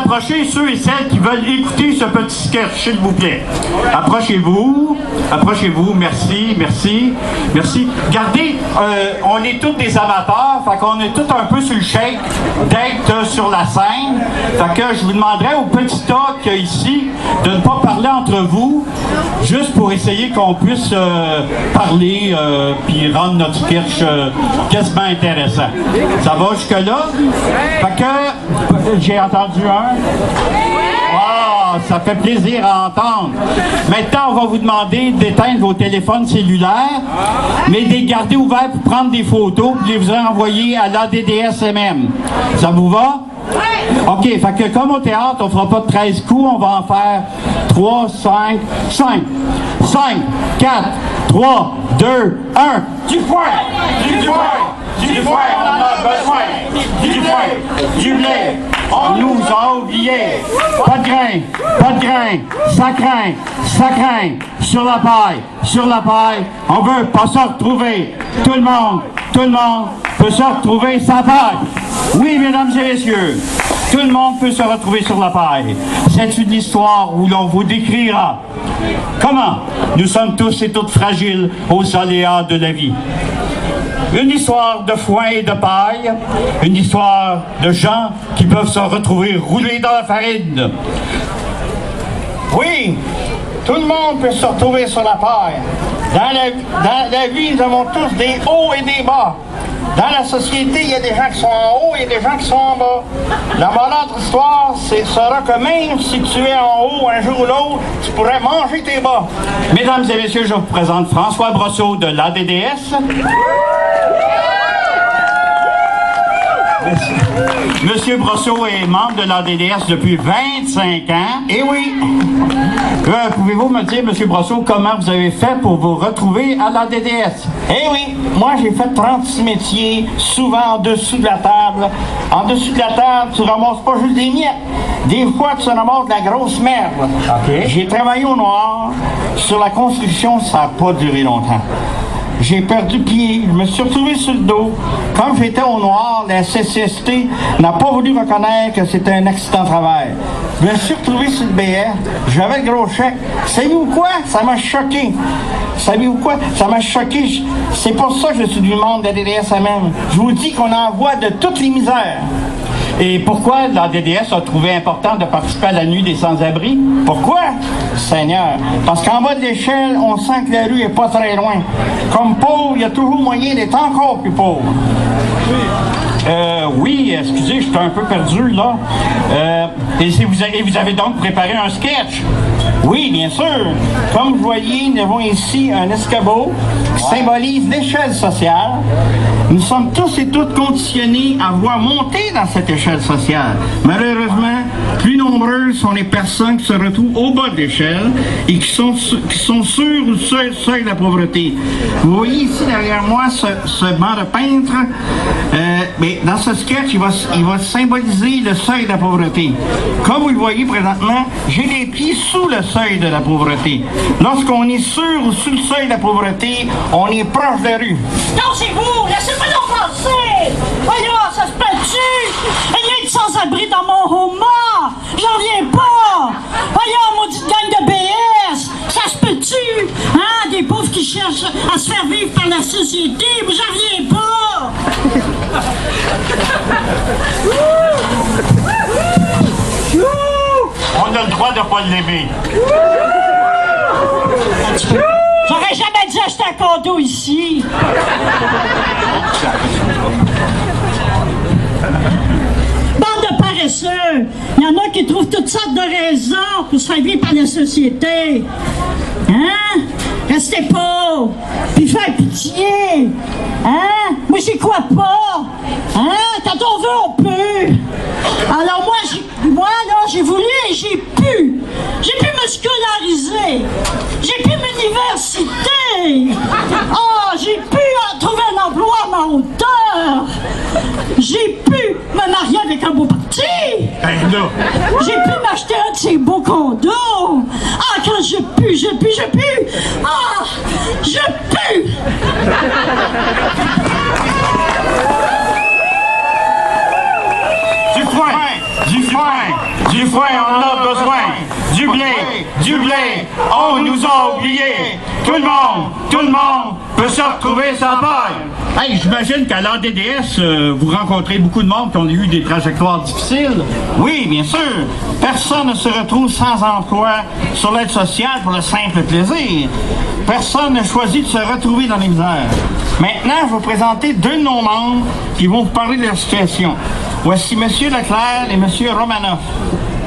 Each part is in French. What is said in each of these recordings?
approcher ceux et celles qui veulent écouter ce petit sketch, s'il vous plaît. Approchez-vous, merci, merci, merci. Regardez, on est tous des amateurs, fait qu'on est tous un peu sur le shake d'être sur la scène. Fait que je vous demanderais au petit tas qu'il y a ici de ne pas parler entre vous, juste pour essayer qu'on puisse parler puis rendre notre sketch quasiment intéressant. Ça va jusque-là? Fait que j'ai entendu un. Wow, ça fait plaisir à entendre. Maintenant, on va vous demander d'éteindre vos téléphones cellulaires, mais de les garder ouverts pour prendre des photos et les vous envoyer à l'ADDSMM. Ça vous va? OK, fait que comme au théâtre, on fera pas de 13 coups, on va en faire 3, 5, 5. 5, 4, 3, 2, 1. Du foin! Du foin! Du foin! On en a besoin! Du foin! Du blé! On nous a oubliés! Pas de grain! Ça craint! Sur la paille! On veut pas se retrouver! Tout le monde peut se retrouver sans paille! Oui, mesdames et messieurs, tout le monde peut se retrouver sur la paille. C'est une histoire où l'on vous décrira comment nous sommes tous et toutes fragiles aux aléas de la vie. Une histoire de foin et de paille, une histoire de gens qui peuvent se retrouver roulés dans la farine. Oui, tout le monde peut se retrouver sur la paille. Dans la vie, nous avons tous des hauts et des bas. Dans la société, il y a des gens qui sont en haut et des gens qui sont en bas. La bonne histoire, sera que même si tu es en haut un jour ou l'autre, tu pourrais manger tes bas. Mesdames et messieurs, je vous présente François Brosseau de l'ADDS. Monsieur Brosseau est membre de l'ADDS depuis 25 ans. Et oui! Pouvez-vous me dire, Monsieur Brosseau, comment vous avez fait pour vous retrouver à l'ADDS? Eh oui! Moi, j'ai fait 36 métiers, souvent en dessous de la table. En dessous de la table, tu ramasses pas juste des miettes. Des fois, tu ramasses de la grosse merde. Okay. J'ai travaillé au noir. Sur la construction, ça n'a pas duré longtemps. J'ai perdu pied, je me suis retrouvé sur le dos. Comme j'étais au noir, la CCST n'a pas voulu reconnaître que c'était un accident de travail. Je me suis retrouvé sur le BR, j'avais le gros chèque. Savez-vous quoi? Ça m'a choqué. Savez-vous quoi? Ça m'a choqué. C'est pour ça que je suis du membre de la DDSMM. Je vous dis qu'on envoie de toutes les misères. Et pourquoi l'ADDS a trouvé important de participer à la nuit des sans-abri? Pourquoi? Seigneur, parce qu'en bas de l'échelle, on sent que la rue est pas très loin. Comme pauvre, il y a toujours moyen d'être encore plus pauvre. Oui, excusez, je suis un peu perdu, là. Vous avez donc préparé un sketch? Oui, bien sûr. Comme vous voyez, nous avons ici un escabeau qui symbolise l'échelle sociale. Nous sommes tous et toutes conditionnés à voir monter dans cette échelle sociale. Malheureusement, plus nombreuses sont les personnes qui se retrouvent au bas de l'échelle et qui sont sur le seuil de la pauvreté. Vous voyez ici derrière moi ce banc de peintre. Mais dans ce sketch, il va symboliser le seuil de la pauvreté. Comme vous le voyez présentement, j'ai les pieds sous le seuil de la pauvreté. Lorsqu'on est sur ou sous le seuil de la pauvreté, on est proche de la rue. Non, c'est vous! Laissez-moi donc passer! Voyons, ça se peut-tu? Il y a de sans-abri dans mon Homa! J'en viens pas! Voyons, maudite gang de BS! Ça se peut-tu? Hein? Des pauvres qui cherchent à se faire vivre par la société, mais j'en viens pas! On a le droit de ne pas l'aimer. J'aurais jamais dû acheter un condo ici! Bande de paresseux! Il y en a qui trouvent toutes sortes de raisons pour se faire vivre par la société. Hein? Restez pauvres! Puis faire pitié! Hein? Moi, j'y crois pas! Hein? Quand on veut, on peut! Alors moi, là, j'ai voulu et j'ai pu! J'ai pu me scolariser! J'ai pu m'université! Oh, j'ai pu trouver un emploi à ma hauteur! J'ai pu me marier avec un beau parti! J'ai pu m'acheter un de ces beaux condos! Ah, quand je pue! Ah, je pue! Du foin! Du foin, on en a besoin. Du blé, on nous a oubliés. Tout le monde peut se retrouver sans paille. Hey, j'imagine qu'à l'ADDS, vous rencontrez beaucoup de monde qui ont eu des trajectoires difficiles. Oui, bien sûr. Personne ne se retrouve sans emploi sur l'aide sociale pour le simple plaisir. Personne ne choisit de se retrouver dans les misères. Maintenant, je vais vous présenter deux de nos membres qui vont vous parler de leur situation. Voici M. Leclerc et M. Romanoff.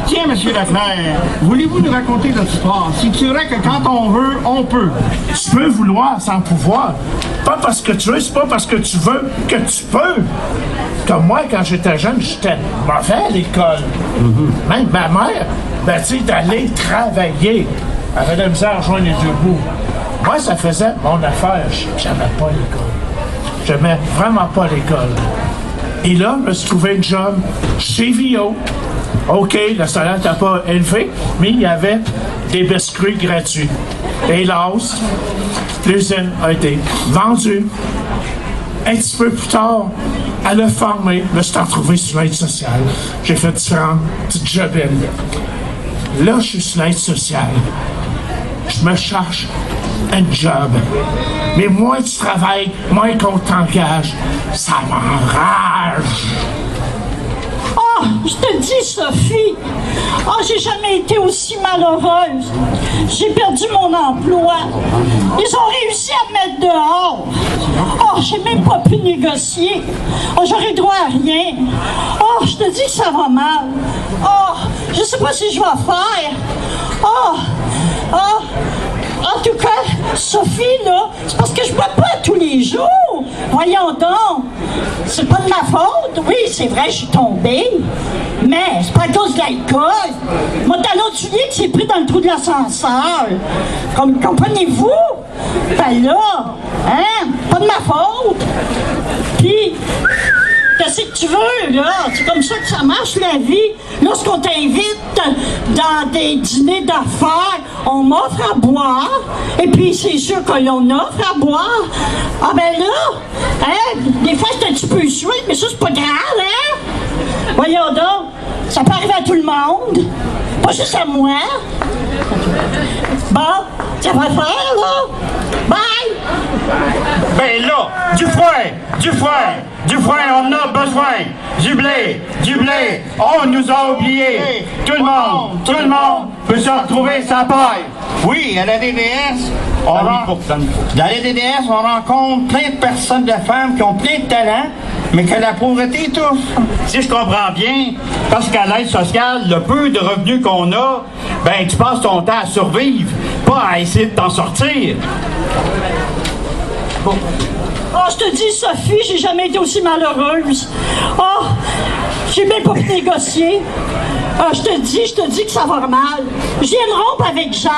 Tiens, M. Leclerc, voulez-vous nous raconter votre histoire? C'est vrai que quand on veut, on peut. Tu peux vouloir sans pouvoir. Pas parce que tu veux, c'est pas parce que tu veux que tu peux. Comme moi, quand j'étais jeune, j'étais mauvais à l'école. Même ma mère, ben, tu sais, d'aller travailler. Elle avait de la misère à joindre les deux bouts. Moi, ça faisait mon affaire. J'aimais pas l'école. J'aimais vraiment pas l'école. Et là, je me suis trouvé une job chez Vio. OK, le salaire n'était pas élevé, mais il y avait des biscuits gratuits. Hélas, l'usine a été vendue. Un petit peu plus tard, elle a formé, je me suis retrouvé sur l'aide sociale. J'ai fait différents petits jobs. Là, je suis sur l'aide sociale. Je me cherche un job. Mais moins tu travailles, moins qu'on t'engage. Ça m'enrage. Oh, je te dis, Sophie, oh, j'ai jamais été aussi malheureuse. J'ai perdu mon emploi. Ils ont réussi à me mettre dehors. Oh, j'ai même pas pu négocier. Oh, j'aurais droit à rien. Oh, je te dis que ça va mal. Oh, je sais pas si je vais faire. Oh, oh. En tout cas, Sophie, là, c'est parce que je bois pas tous les jours. Voyons donc. C'est pas de ma faute. Oui, c'est vrai, je suis tombée. Mais c'est pas à cause de l'alcool. Mon talon de soulier qui s'est pris dans le trou de l'ascenseur. Comprenez-vous? Ben là, hein, pas de ma faute. Puis, qu'est-ce que tu veux, là? C'est comme ça que ça marche, la vie. Lorsqu'on t'invite dans des dîners d'affaires, on m'offre à boire. Et puis, c'est sûr que l'on offre à boire. Ah ben là, hein? Des fois, c'est un petit peu sweet, mais ça, c'est pas grave, hein? Voyons donc, ça peut arriver à tout le monde. Pas juste à moi. Bon, ça va faire, là. Bye! Ben là, du foin, on en a besoin. Du blé, on nous a oubliés. Tout le monde peut se retrouver sans paille. Oui, à la DDS, on rencontre plein de personnes, de femmes qui ont plein de talents, mais que la pauvreté touche. Si je comprends bien, parce qu'à l'aide sociale, le peu de revenus qu'on a, ben tu passes ton temps à survivre, pas à essayer de t'en sortir. Bon. Oh, je te dis, Sophie, j'ai jamais été aussi malheureuse. Oh, j'ai même pas pu négocier. Oh, je te dis que ça va mal. Je viens de rompre avec Jacques.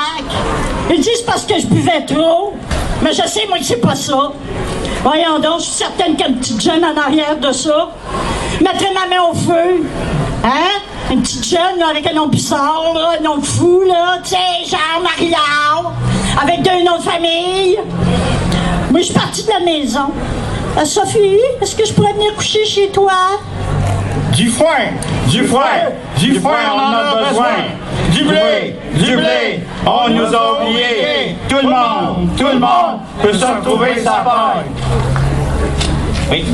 Ils disent parce que je buvais trop. Mais je sais, moi, que c'est pas ça. Voyons donc, je suis certaine qu'il y a une petite jeune en arrière de ça. Mettrais ma main au feu. Hein? Une petite jeune, là, avec un nom bizarre, là, un nom de fou, là. Tu sais, genre Marie-Laure, avec 2 noms de famille. Moi, je suis partie de la maison. Sophie, est-ce que je pourrais venir coucher chez toi? Du foin, on en a besoin. Du blé, on nous a oubliés. Tout le monde peut se retrouver sans paille. Oui.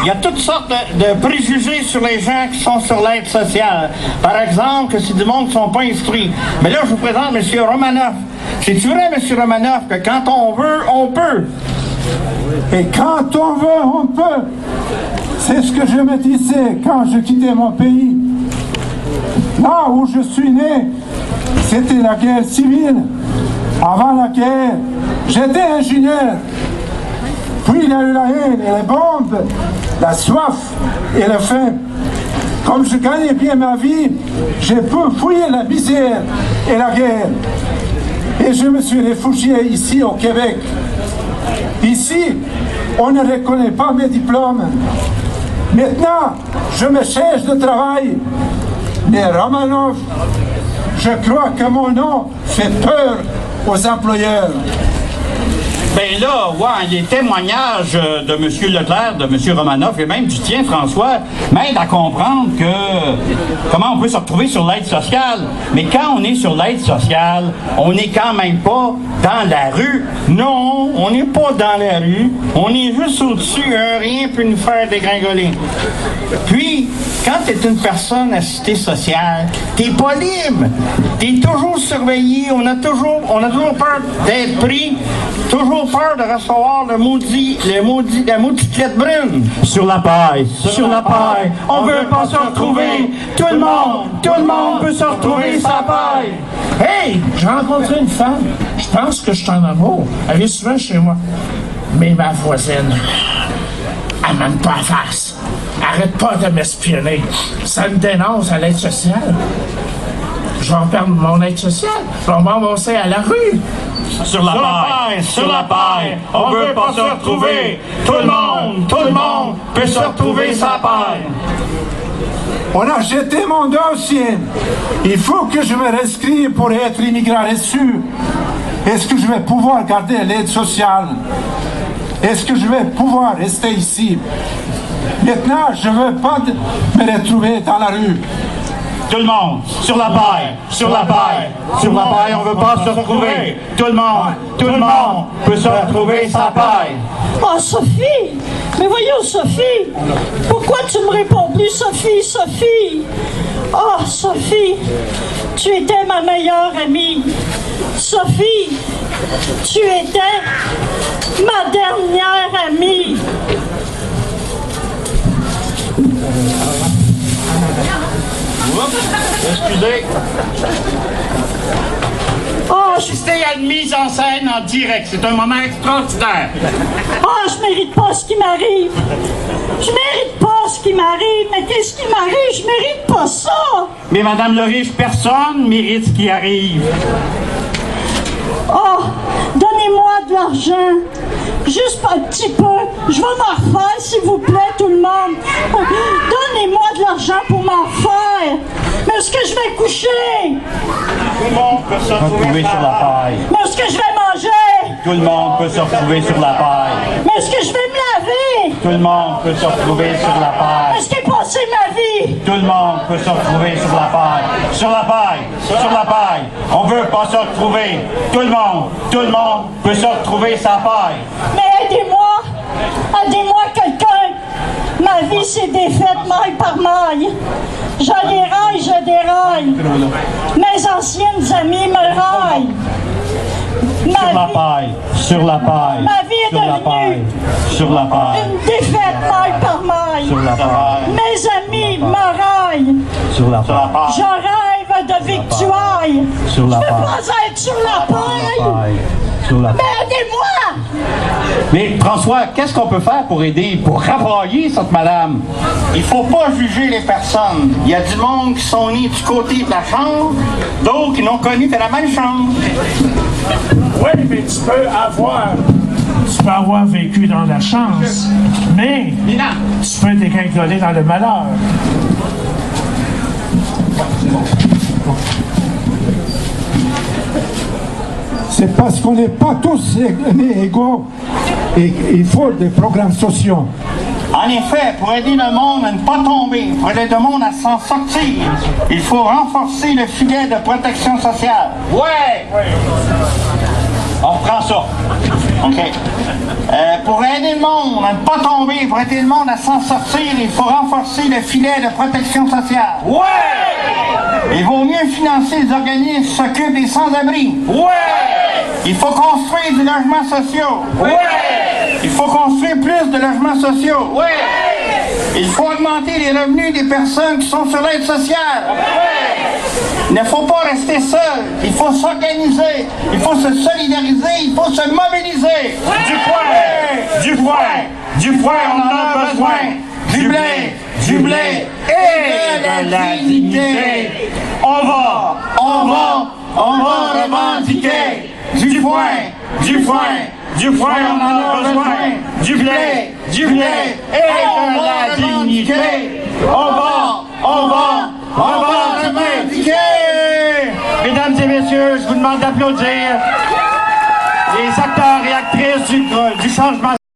Il y a toutes sortes de préjugés sur les gens qui sont sur l'aide sociale. Par exemple, que c'est du monde qui ne sont pas instruits. Mais là, je vous présente M. Romanoff. C'est-tu vrai, M. Romanoff, que quand on veut, on peut? Et quand on veut, on peut. C'est ce que je me disais quand je quittais mon pays. Là où je suis né, c'était la guerre civile. Avant la guerre, j'étais ingénieur. Puis il y a eu la haine et les bombes, la soif et la faim. Comme je gagnais bien ma vie, j'ai pu fuir la misère et la guerre. Et je me suis réfugié ici au Québec. Ici, on ne reconnaît pas mes diplômes. Maintenant, je me cherche de travail. Mais Romanoff, je crois que mon nom fait peur aux employeurs. Ben là, ouais, les témoignages de M. Leclerc, de M. Romanoff et même du tien, François, m'aident à comprendre comment on peut se retrouver sur l'aide sociale. Mais quand on est sur l'aide sociale, on n'est quand même pas dans la rue. Non, on n'est pas dans la rue. On est juste au-dessus, rien peut nous faire dégringoler. Puis, quand tu es une personne assistée sociale, t'es pas libre. T'es toujours surveillé. On a toujours peur d'être pris. Toujours peur de recevoir la maudite lettre brune. Sur la paille, on veut pas se retrouver. Tout le monde peut se retrouver sa paille. Hey, j'ai rencontré une femme. Je pense que je suis en amour. Elle vient souvent chez moi. Mais ma voisine, elle m'aime pas en face. Arrête pas de m'espionner. Ça me dénonce à l'aide sociale. Je vais perdre mon aide sociale. Je vais m'avancer à la rue. Sur la paille, on veut pas se retrouver. Tout le monde peut se retrouver sa paille. On a jeté mon dossier. Il faut que je me réinscrive pour être immigrant reçu. Est-ce que je vais pouvoir garder l'aide sociale? Est-ce que je vais pouvoir rester ici? Maintenant, je ne veux pas me retrouver dans la rue. Tout le monde, sur la paille, on veut pas se retrouver. Tout le monde peut se retrouver sa paille. Oh, Sophie! Mais voyons, Sophie! Pourquoi tu me réponds plus, Sophie? Oh, Sophie! Tu étais ma meilleure amie. Sophie! Tu étais ma dernière amie. Excusez. Oh, Assister à une mise en scène en direct, c'est un moment extraordinaire. je mérite pas ce qui m'arrive. Mais qu'est-ce qui m'arrive? Je mérite pas ça. Mais Madame le riche, personne mérite ce qui arrive. Oh, donnez-moi de l'argent. Juste un petit peu. Je vais m'en refaire, s'il vous plaît, tout le monde. Donnez-moi de l'argent pour m'en refaire. Mais est-ce que je vais coucher? Tout le monde peut se retrouver sur la paille. Mais est-ce que je vais manger? Tout le monde peut se retrouver sur la paille. Mais est-ce que je vais me laver? Tout le monde peut se retrouver sur la paille. Est-ce qu'est passé ma vie? Tout le monde peut se retrouver sur la paille. Sur la paille, on veut pas se retrouver. Tout le monde peut se retrouver sa paille. Mais aidez-moi quelqu'un. Ma vie s'est défaite maille par maille. Je déraille. Mes anciennes amies me raillent. Sur la paille. Ma vie est devenue Sur la paille. une défaite maille par maille. Sur la paille. Mes amis me raillent. Sur la paille. Je rêve de victoire. Sur la Je veux paille. pas être sur la paille. Sur la paille. Mais aidez-moi. Mais François, qu'est-ce qu'on peut faire pour aider, pour rabrailler cette madame? Il faut pas juger les personnes. Il y a du monde qui sont nés du côté de la chance, d'autres qui n'ont connu que la malchance. Oui, mais tu peux avoir vécu dans la chance, mais tu peux dégringoler dans le malheur. C'est parce qu'on n'est pas tous nés égaux et il faut des programmes sociaux. En effet, pour aider le monde à ne pas tomber, pour aider le monde à s'en sortir, il faut renforcer le filet de protection sociale. Ouais! On reprend ça. OK. Pour aider le monde à ne pas tomber, pour aider le monde à s'en sortir, il faut renforcer le filet de protection sociale. Ouais! Il vaut mieux financer les organismes qui s'occupent des sans-abri. Ouais! Il faut construire du logement social. Ouais! Il faut construire plus de logements sociaux. Ouais! Il faut augmenter les revenus des personnes qui sont sur l'aide sociale. Ouais! Il ne faut pas rester seul. Il faut s'organiser. Il faut se solidariser. Il faut se mobiliser. Du foin, on en a besoin. Du blé et de la dignité. On va revendiquer du foin, on en a besoin. Du blé et de la dignité. On va revendiquer. Mesdames et messieurs, je vous demande d'applaudir les acteurs et actrices du changement